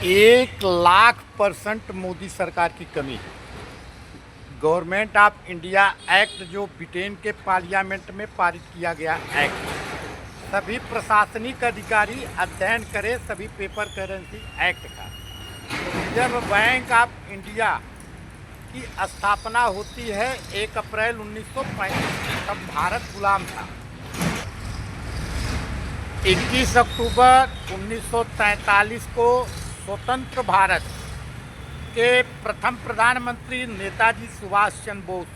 1,00,000% मोदी सरकार की कमी है। गवर्नमेंट ऑफ इंडिया एक्ट जो ब्रिटेन के पार्लियामेंट में पारित किया गया एक्ट, सभी प्रशासनिक अधिकारी अध्ययन करें सभी पेपर करेंसी एक्ट का। रिजर्व बैंक ऑफ इंडिया की स्थापना होती है 1 अप्रैल 1935, तब भारत गुलाम था। 21 अक्टूबर 1943 को स्वतंत्र भारत के प्रथम प्रधानमंत्री नेताजी सुभाष चंद्र बोस,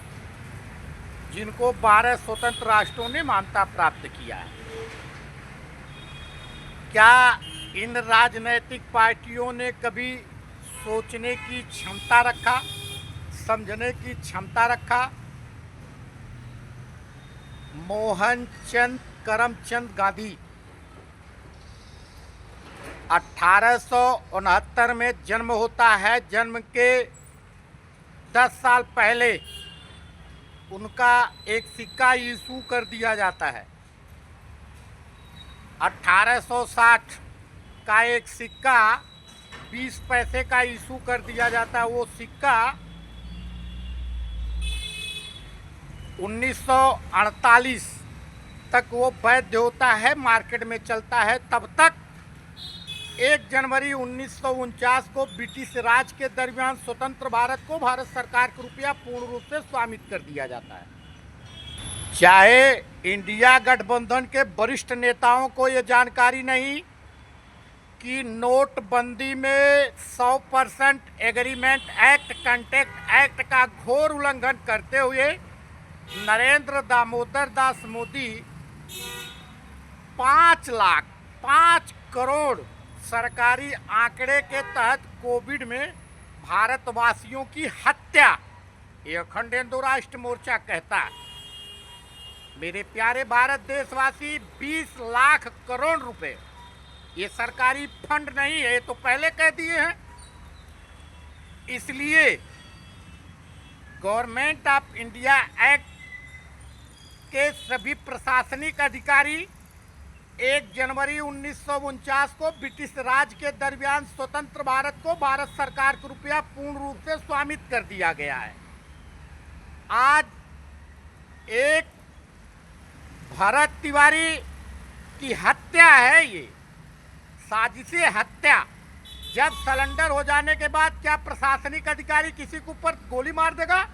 जिनको 12 स्वतंत्र राष्ट्रों ने मान्यता प्राप्त किया है। क्या इन राजनैतिक पार्टियों ने कभी सोचने की क्षमता रखा, समझने की क्षमता रखा? मोहनचंद करमचंद गांधी 1869 में जन्म होता है। जन्म के 10 साल पहले उनका एक सिक्का इशू कर दिया जाता है। 1860 का एक सिक्का 20 पैसे का इशू कर दिया जाता है। वो सिक्का 1948 तक वो वैध होता है, मार्केट में चलता है। तब तक 1 जनवरी 1949 को ब्रिटिश राज के दरमियान स्वतंत्र भारत को भारत सरकार के रुपया पूर्ण रूप से स्वामित्व कर दिया जाता है। चाहे इंडिया गठबंधन के वरिष्ठ नेताओं को ये जानकारी नहीं कि नोटबंदी में 100% एग्रीमेंट एक्ट, कंटेक्ट एक्ट का घोर उल्लंघन करते हुए नरेंद्र दामोदर दास मोदी 5 करोड़ सरकारी आंकड़े के तहत कोविड में भारतवासियों की हत्या, ये अखंड हिंदू राष्ट्र मोर्चा कहता है। मेरे प्यारे भारत देशवासी, 20 लाख करोड़ रुपए ये सरकारी फंड नहीं है, ये तो पहले कह दिए हैं। इसलिए गवर्नमेंट ऑफ इंडिया एक्ट के सभी प्रशासनिक अधिकारी 1 जनवरी 1949 को ब्रिटिश राज के दरमियान स्वतंत्र भारत को भारत सरकार के रुपया पूर्ण रूप से स्वामित्व कर दिया गया है। आज एक भरत तिवारी की हत्या है, ये साजिशी हत्या। जब सिलेंडर हो जाने के बाद क्या प्रशासनिक अधिकारी किसी के ऊपर गोली मार देगा?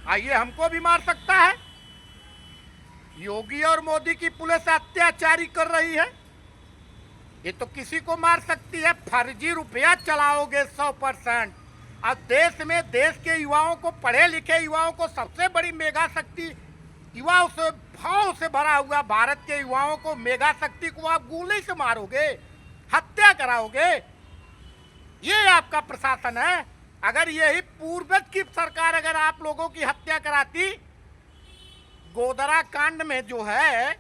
आइए, हमको भी मार सकता है। योगी और मोदी की पुलिस अत्याचारी कर रही है, ये तो किसी को मार सकती है। फर्जी रुपया चलाओगे 100%। अब देश में देश के युवाओं को, पढ़े लिखे युवाओं को, सबसे बड़ी मेगा शक्ति युवाओं से, भाव से भरा हुआ भारत के युवाओं को, मेगा शक्ति को आप गोली से मारोगे, हत्या कराओगे? ये आपका प्रशासन है। अगर यही पूर्वज की सरकार अगर आप लोगों की हत्या कराती, गोदरा कांड में जो है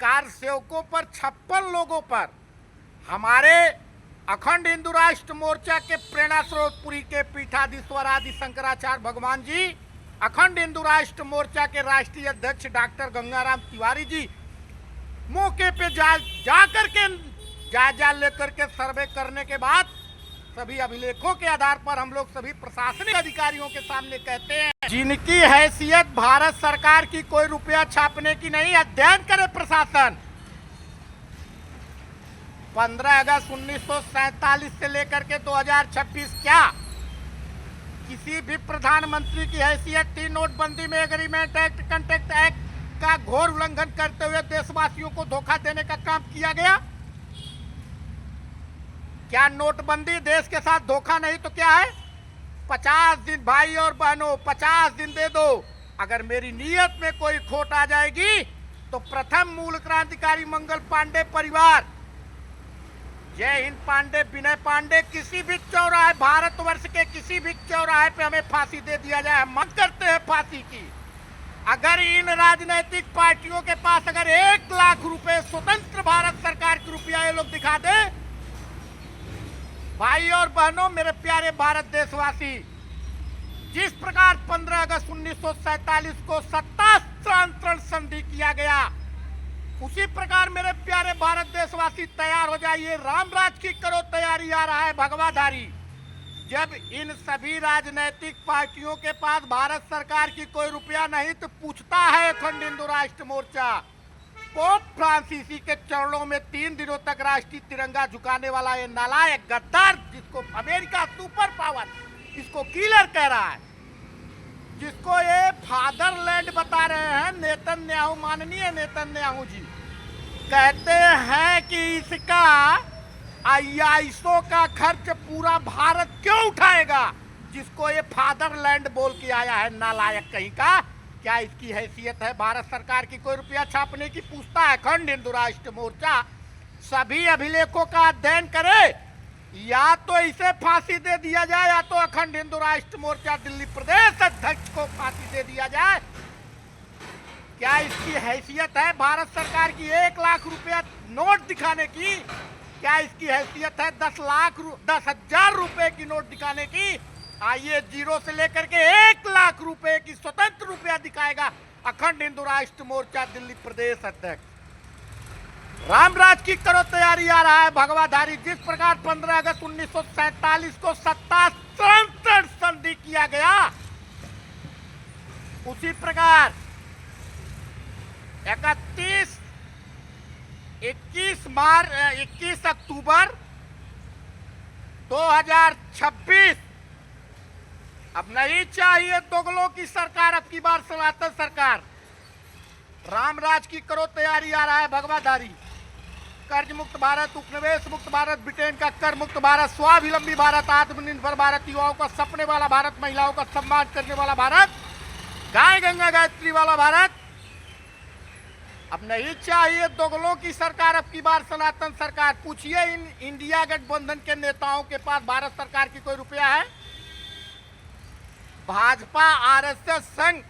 कार सेवकों पर 56 लोगों पर हमारे अखंड हिंदू राष्ट्र मोर्चा के प्रेरणा स्रोतपुरी के पीठाधीश्वर आदि शंकराचार्य भगवान जी, अखंड हिंदू राष्ट्र मोर्चा के राष्ट्रीय अध्यक्ष डॉक्टर गंगाराम तिवारी जी मौके पे जाकर के जायजा लेकर के सर्वे करने के बाद सभी अभिलेखों के आधार पर हम लोग सभी प्रशासनिक अधिकारियों के सामने कहते हैं, जिनकी हैसियत भारत सरकार की कोई रुपया छापने की नहीं, अध्ययन करे प्रशासन। 15 अगस्त 1947 से लेकर के 2026 क्या किसी भी प्रधानमंत्री की हैसियत थी नोटबंदी में एग्रीमेंट एक्ट, कंटेक्ट एक्ट का घोर उल्लंघन करते हुए देशवासियों को धोखा देने का काम किया गया? क्या नोटबंदी देश के साथ धोखा नहीं तो क्या है? 50 दिन भाई और बहनों, 50 दिन दे दो। अगर मेरी नीयत में कोई खोट आ जाएगी तो प्रथम मूल क्रांतिकारी मंगल पांडे परिवार, जय हिंद पांडे, विनय पांडे, किसी भी चौराहे, भारतवर्ष के किसी भी चौराहे पे हमें फांसी दे दिया जाए, हम मांग करते हैं फांसी की। अगर इन राजनीतिक पार्टियों के पास अगर 1 लाख रुपए स्वतंत्र भारत सरकार की रुपया ये लोग दिखा दे, भाई और बहनों, मेरे प्यारे भारत देशवासी, जिस प्रकार 15 अगस्त 1947 को सत्ता हस्तांतरण संधि किया गया, उसी प्रकार मेरे प्यारे भारत देशवासी तैयार हो जाइए, रामराज की करो तैयारी, आ रहा है भगवाधारी। जब इन सभी राजनीतिक पार्टियों के पास भारत सरकार की कोई रुपया नहीं तो पूछता है अखंड हिंदू राष्ट्र मोर्चा, पोप फ्रांसीसी के चरणों में 3 दिनों तक राष्ट्रीय तिरंगा झुकाने वाला ये नालायक गद्दार, जिसको अमेरिका सुपर पावर, इसको किलर कह रहा है, जिसको ये फादरलैंड बता रहे हैं नेतन्याहू, माननीय नेतन्याहू जी, कहते हैं कि इसका 2800 का खर्च पूरा भारत क्यों उठाएगा, जिसको ये फादरलैंड बोल के आया है नालायक कहीं का। क्या इसकी हैसियत है भारत सरकार की कोई रुपया छापने की? पूछता है अखंड हिंदू राष्ट्र मोर्चा। सभी अभिलेखों का अध्ययन करे, या तो इसे फांसी दे दिया जाए, या तो अखंड हिंदू राष्ट्र मोर्चा दिल्ली प्रदेश अध्यक्ष को फांसी दे दिया जाए। क्या इसकी हैसियत है भारत सरकार की 1 लाख रुपया नोट दिखाने की? क्या इसकी हैसियत है 10,000 रुपए की नोट दिखाने की? आइए, 0 से लेकर के 1 लाख रुपए की स्वतंत्र रुपया दिखाएगा अखंड हिंदू राष्ट्र मोर्चा दिल्ली प्रदेश अध्यक्ष। रामराज की करो तैयारी, आ रहा है भगवाधारी। जिस प्रकार 15 अगस्त 1947 को सत्ता संधि किया गया, उसी प्रकार 21 अक्टूबर 2026, अब नहीं चाहिए दोगलों की सरकार, अब की बार सनातन सरकार। रामराज की करो तैयारी, आ रहा है भगवाधारी। कर्ज मुक्त भारत, उपनिवेश मुक्त भारत, ब्रिटेन का कर मुक्त भारत, स्वावलंबी भारत, आत्मनिर्भर भारत, युवाओं का सपने वाला भारत, महिलाओं का सम्मान करने वाला भारत, गाय गंगा गायत्री वाला भारत। अब नहीं चाहिए दोगलों की सरकार, अब की बार सनातन सरकार। पूछिए इन इंडिया गठबंधन के नेताओं के पास भारत सरकार की कोई रुपया है? भाजपा आरएसएस संघ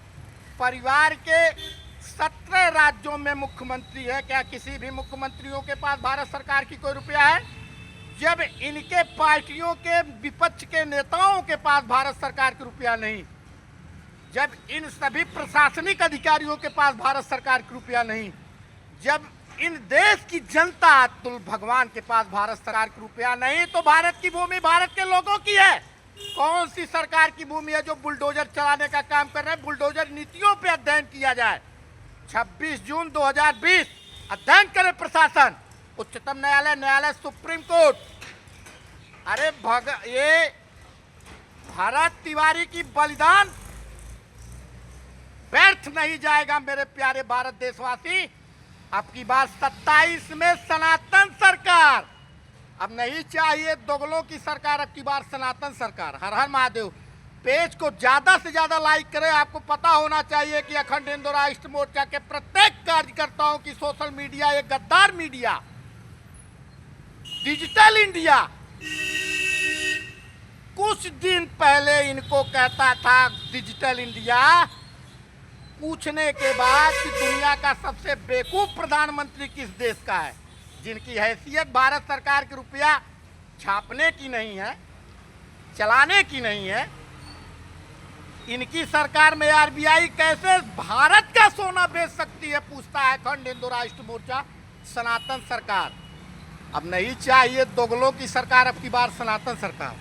परिवार के 17 राज्यों में मुख्यमंत्री है। क्या किसी भी मुख्यमंत्रियों के पास भारत सरकार की कोई रुपया है? जब इनके पार्टियों के विपक्ष के नेताओं के पास भारत सरकार की रुपया नहीं, जब इन सभी प्रशासनिक अधिकारियों के पास भारत सरकार की रुपया नहीं, जब इन देश की जनता अतुल भगवान के पास भारत सरकार की रुपया नहीं, तो भारत की भूमि भारत के लोगों की है। कौन सी सरकार की भूमि है जो बुलडोजर चलाने का काम कर रहे हैं? बुलडोजर नीतियों पे अध्ययन किया जाए। 26 जून 2020 अध्ययन करे प्रशासन, उच्चतम न्यायालय, न्यायालय, सुप्रीम कोर्ट। अरे ये भारत तिवारी की बलिदान व्यर्थ नहीं जाएगा मेरे प्यारे भारत देशवासी। अब की बात 27 में सनातन सरकार, अब नहीं चाहिए दोगलों की सरकार, अब की बार सनातन सरकार। हर हर महादेव। पेज को ज्यादा से ज्यादा लाइक करें। आपको पता होना चाहिए कि अखंड हिंदू राष्ट्र मोर्चा के प्रत्येक कार्यकर्ताओं की सोशल मीडिया एक गद्दार मीडिया, डिजिटल इंडिया कुछ दिन पहले इनको कहता था डिजिटल इंडिया, पूछने के बाद कि दुनिया का सबसे बेवकूफ प्रधानमंत्री किस देश का है, जिनकी हैसियत भारत सरकार के रुपया छापने की नहीं है, चलाने की नहीं है। इनकी सरकार में आरबीआई कैसे भारत का सोना बेच सकती है, पूछता है अखंड हिंदू राष्ट्र मोर्चा सनातन सरकार। अब नहीं चाहिए दोगलों की सरकार, अब की बार सनातन सरकार।